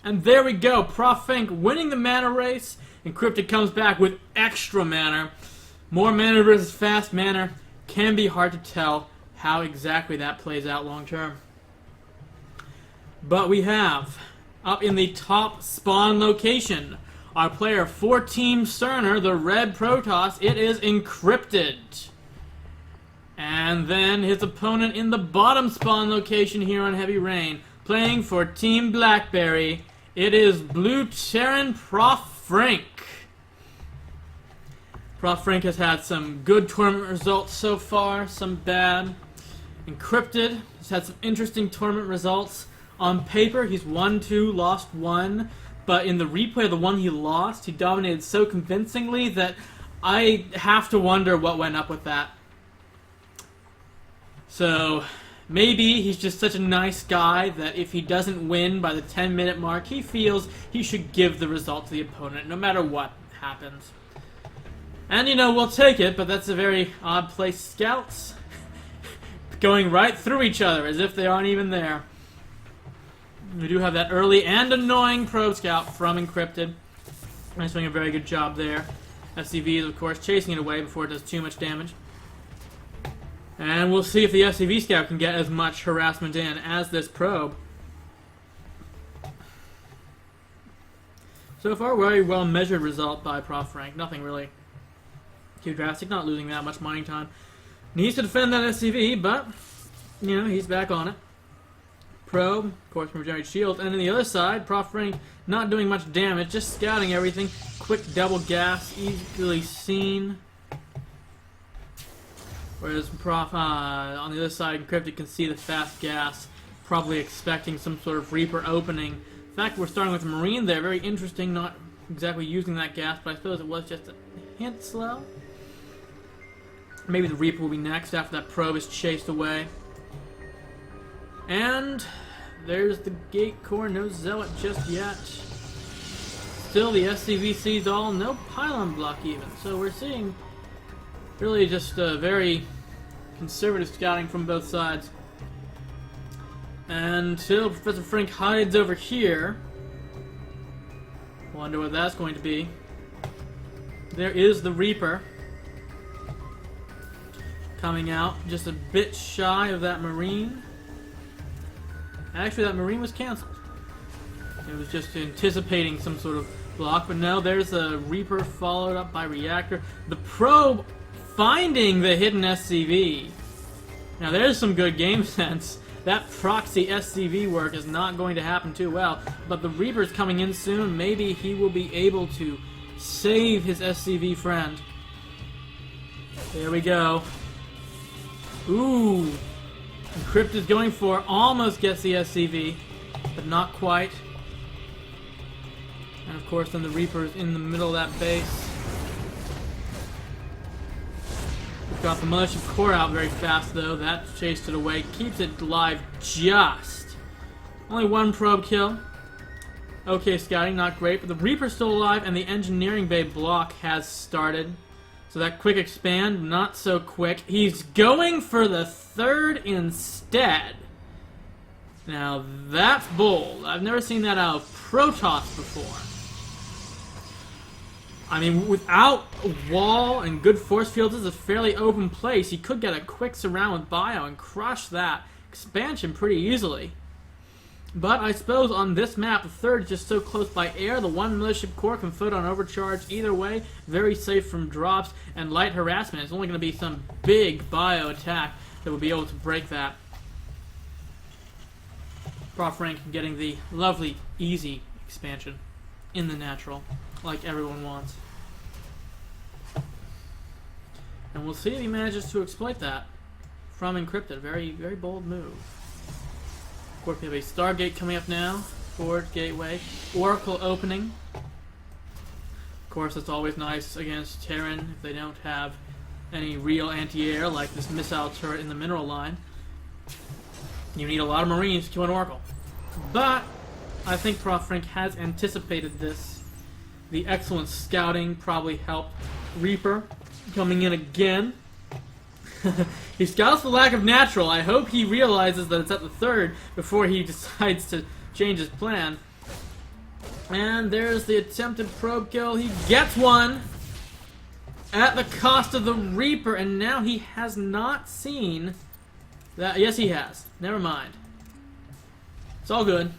And there we go, ProfFrink winning the mana race. Encrypted comes back with extra mana. More mana versus fast mana. Can be hard to tell how exactly that plays out long term. But we have, up in the top spawn location, our player for Team Cerner, the red Protoss. It is Encrypted. And then his opponent in the bottom spawn location here on Heavy Rain, playing for Team BlackBerry. It is blue Terran ProfFrink. ProfFrink has had some good tournament results so far, some bad. Encrypted has had some interesting tournament results. On paper, he's won 2, lost 1, but in the replay of the one he lost, he dominated so convincingly that I have to wonder what went up with that. So, maybe he's just such a nice guy that if he doesn't win by the 10-minute mark, he feels he should give the result to the opponent, no matter what happens. And, you know, we'll take it, but that's a very odd place. Scouts going right through each other as if they aren't even there. We do have that early and annoying probe scout from Encrypted. He's doing a very good job there. SCV is, of course, chasing it away before it does too much damage. And we'll see if the SCV scout can get as much harassment in as this probe. So far, very well measured result by ProfFrink. Nothing really too drastic, not losing that much mining time. Needs to defend that SCV, but, you know, he's back on it. Probe, of course, from regenerate shield, and on the other side, ProfFrink not doing much damage, just scouting everything. Quick double gas, easily seen. Whereas on the other side, Encrypted can see the fast gas, probably expecting some sort of Reaper opening. In fact, we're starting with a Marine there, very interesting, not exactly using that gas, but I suppose it was just a hint slow. Maybe the Reaper will be next after that probe is chased away. And there's the gate core, no Zealot just yet. Still the SCV sees all, no pylon block even. So we're seeing really just very conservative scouting from both sides. Until Professor Frink hides over here. Wonder what that's going to be. There is the Reaper. Coming out, just a bit shy of that Marine. Actually, that Marine was cancelled. It was just anticipating some sort of block, but no, there's a Reaper followed up by Reactor. The probe finding the hidden SCV. Now there's some good game sense. That proxy SCV work is not going to happen too well, but the Reaper's coming in soon. Maybe he will be able to save his SCV friend. There we go. Ooh. Encrypted going for, almost gets the SCV, but not quite. And of course then the Reaper's in the middle of that base. We've got the militia core out very fast though, that chased it away, keeps it alive just. Only one probe kill. Okay, scouting, not great, but the Reaper's still alive and the engineering bay block has started. So that quick expand, not so quick. He's going for the third instead. Now that's bold. I've never seen that out of Protoss before. I mean, without a wall and good force fields, this is a fairly open place. He could get a quick surround with bio and crush that expansion pretty easily. But I suppose on this map, the third is just so close by air, the one militia core can float on overcharge either way, very safe from drops and light harassment. It's only going to be some big bio attack that will be able to break that. ProfFrink getting the lovely, easy expansion in the natural, like everyone wants. And we'll see if he manages to exploit that from Encrypted. Very, very bold move. Of course, we have a Stargate coming up now. Forward Gateway. Oracle opening. Of course, it's always nice against Terran if they don't have any real anti-air, like this missile turret in the mineral line. You need a lot of Marines to kill an Oracle. But I think ProfFrink has anticipated this. The excellent scouting probably helped. Reaper coming in again. He scouts the lack of natural. I hope he realizes that it's at the third before he decides to change his plan. And there's the attempted probe kill. He gets one at the cost of the Reaper, and now he has not seen that. Yes, he has. Never mind. It's all good.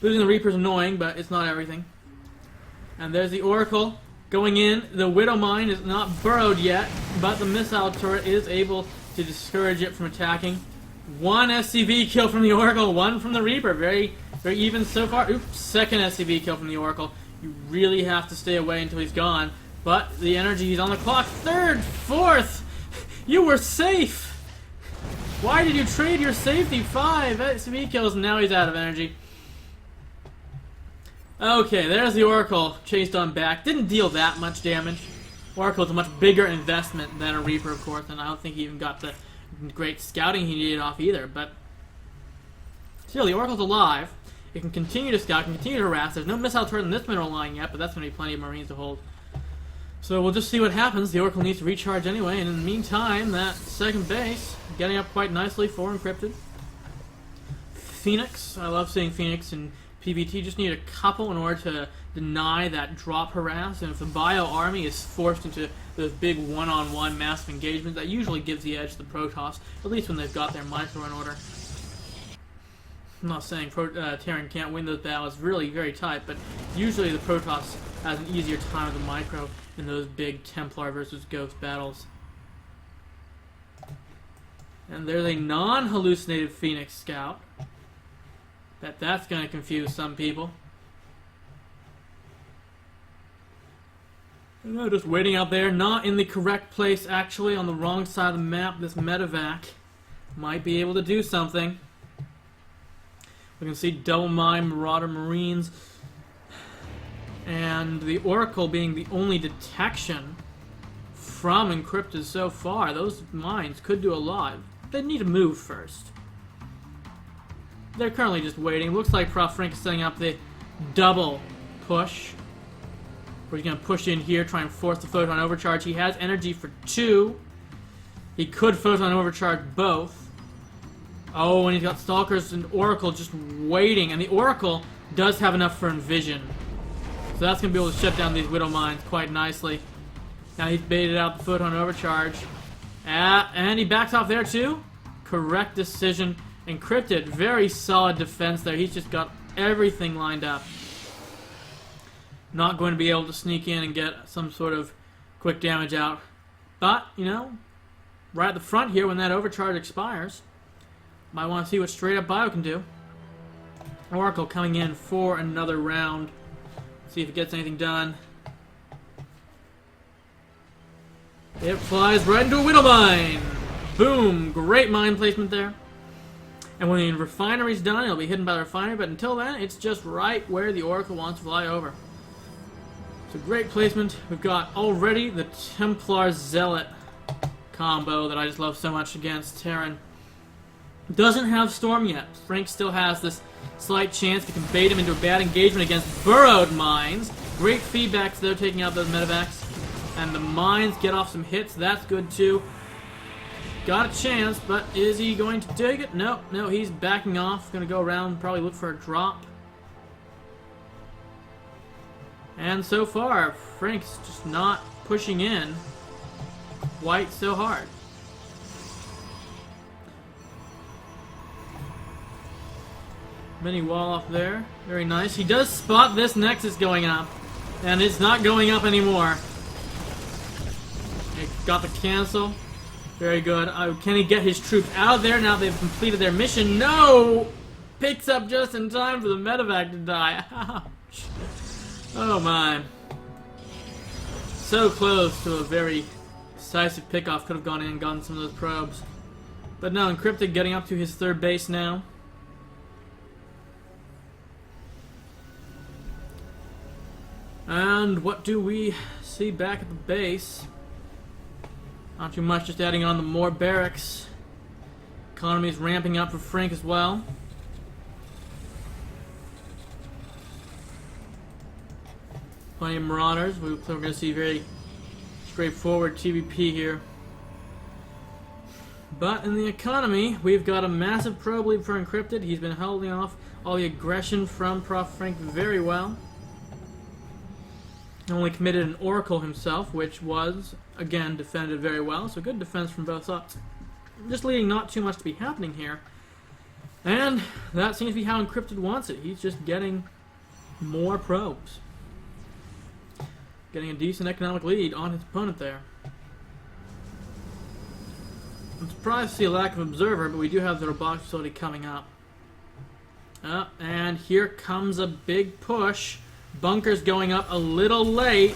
Losing the Reaper's annoying, but it's not everything. And there's the Oracle going in. The Widow Mine is not burrowed yet, but the missile turret is able to discourage it from attacking. One SCV kill from the Oracle, one from the Reaper. Very, very even so far. Oops, second SCV kill from the Oracle. You really have to stay away until he's gone. But the energy, he's on the clock. Third, fourth, you were safe. Why did you trade your safety? 5 SCV kills, and now he's out of energy. Okay, there's the Oracle chased on back. Didn't deal that much damage. Oracle's a much bigger investment than a Reaper, of course, and I don't think he even got the great scouting he needed off either. But still, the Oracle's alive. It can continue to scout, can continue to harass. There's no missile turret in this mineral line yet, but that's going to be plenty of Marines to hold. So we'll just see what happens. The Oracle needs to recharge anyway, and in the meantime, that second base getting up quite nicely for Encrypted. Phoenix, I love seeing Phoenix and PvT. Just need a couple in order to deny that drop harass, and if the Bio Army is forced into those big one-on-one massive engagements, that usually gives the edge to the Protoss, at least when they've got their micro in order. I'm not saying Terran can't win those battles, really very tight, but usually the Protoss has an easier time with the micro in those big Templar versus Ghost battles. And there's a non-hallucinated Phoenix Scout. Bet that's going to confuse some people. No, just waiting out there, not in the correct place, actually, on the wrong side of the map. This medevac might be able to do something. We can see double mine Marauder Marines, and the Oracle being the only detection from Encrypted so far. Those mines could do a lot. They need to move first. They're currently just waiting. Looks like ProfFrink is setting up the double push. Where he's going to push in here, try and force the photon overcharge. He has energy for 2. He could photon overcharge both. Oh, and he's got Stalkers and Oracle just waiting. And the Oracle does have enough for Envision. So that's going to be able to shut down these Widow Mines quite nicely. Now he's baited out the photon overcharge. And he backs off there too. Correct decision. Encrypted. Very solid defense there. He's just got everything lined up. Not going to be able to sneak in and get some sort of quick damage out. But, you know, right at the front here when that overcharge expires, might want to see what straight up Bio can do. Oracle coming in for another round. See if it gets anything done. It flies right into a Widow Mine. Boom. Great mine placement there. And when the refinery's done, it'll be hidden by the refinery. But until then, it's just right where the Oracle wants to fly over. It's a great placement. We've got already the Templar Zealot combo that I just love so much against Terran. Doesn't have Storm yet. Frink still has this slight chance to can bait him into a bad engagement against burrowed mines. Great feedbacks though, taking out those medevacs. And the mines get off some hits. That's good too. Got a chance, but is he going to take it? No, he's backing off. Going to go around, probably look for a drop. And so far, Frink's just not pushing in quite so hard. Mini wall off there. Very nice. He does spot this Nexus going up. And it's not going up anymore. It got the cancel. Very good. Can he get his troops out of there now they've completed their mission? No! Picks up just in time for the medevac to die. Ouch. Oh my. So close to a very decisive pickoff. Could have gone in and gotten some of those probes. But no, Encrypted getting up to his third base now. And what do we see back at the base? Not too much, just adding on the more barracks. Economy is ramping up for Frink as well. Plenty of Marauders. We're going to see very straightforward TVP here. But in the economy, we've got a massive probe lead for Encrypted. He's been holding off all the aggression from ProfFrink very well. Only committed an oracle himself, which was, again, defended very well. So good defense from both sides. Just leading not too much to be happening here. And that seems to be how Encrypted wants it. He's just getting more probes. Getting a decent economic lead on his opponent there. I'm surprised to see a lack of observer, but we do have the robotics facility coming up. And here comes a big push. Bunkers going up a little late.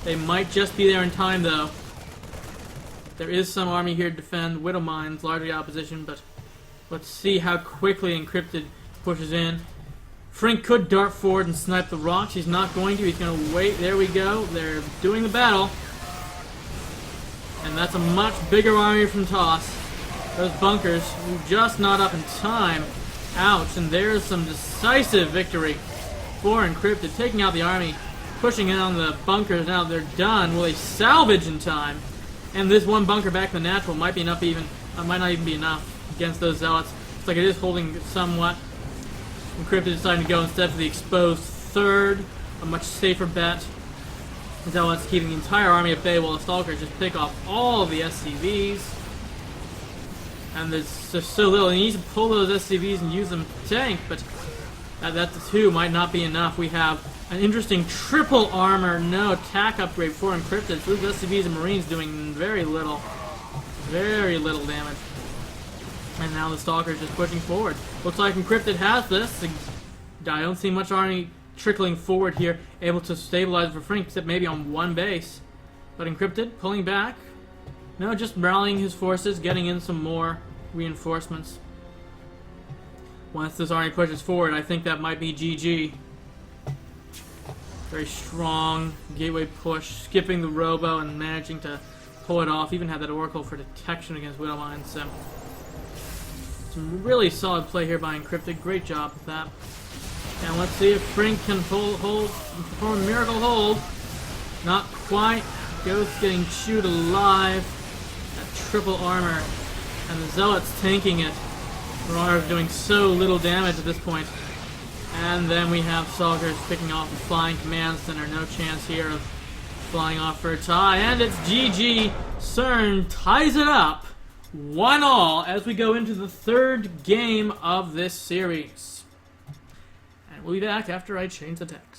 They might just be there in time, though. There is some army here to defend Widow Mines, largely opposition, but let's see how quickly Encrypted pushes in. Frink could dart forward and snipe the rocks. He's not going to. He's going to wait. There we go. They're doing the battle. And that's a much bigger army from Toss. Those bunkers, just not up in time. Ouch. And there's some decisive victory for Encrypted, taking out the army, pushing in on the bunkers. Now they're done. Will they salvage in time? And this one bunker back in the natural might be enough even. Might not even be enough against those zealots. Looks like it is holding somewhat. Encrypted deciding to go instead for the exposed third. A much safer bet. Zealots keeping the entire army at bay while the Stalkers just pick off all of the SCVs. And there's just so little. He needs to pull those SCVs and use them to tank, but that too might not be enough. We have an interesting triple armor, no attack upgrade for Encrypted. So those SCVs and Marines doing very little damage. And now the Stalker's just pushing forward. Looks like Encrypted has this. I don't see much army trickling forward here, able to stabilize for Frink, except maybe on one base. But Encrypted pulling back. No, just rallying his forces, getting in some more reinforcements. Once this army pushes forward, I think that might be GG. Very strong gateway push, skipping the robo and managing to pull it off. Even had that oracle for detection against Widow Mines. So some really solid play here by Encrypted. Great job with that. And let's see if Frink can perform a miracle hold. Not quite. Ghost getting chewed alive. That triple armor. And the Zealots tanking it. Marauder doing so little damage at this point. And then we have Stalkers picking off the flying command center. No chance here of flying off for a tie. And it's GG. CERN ties it up 1-1 as we go into the third game of this series. And we'll be back after I change the text.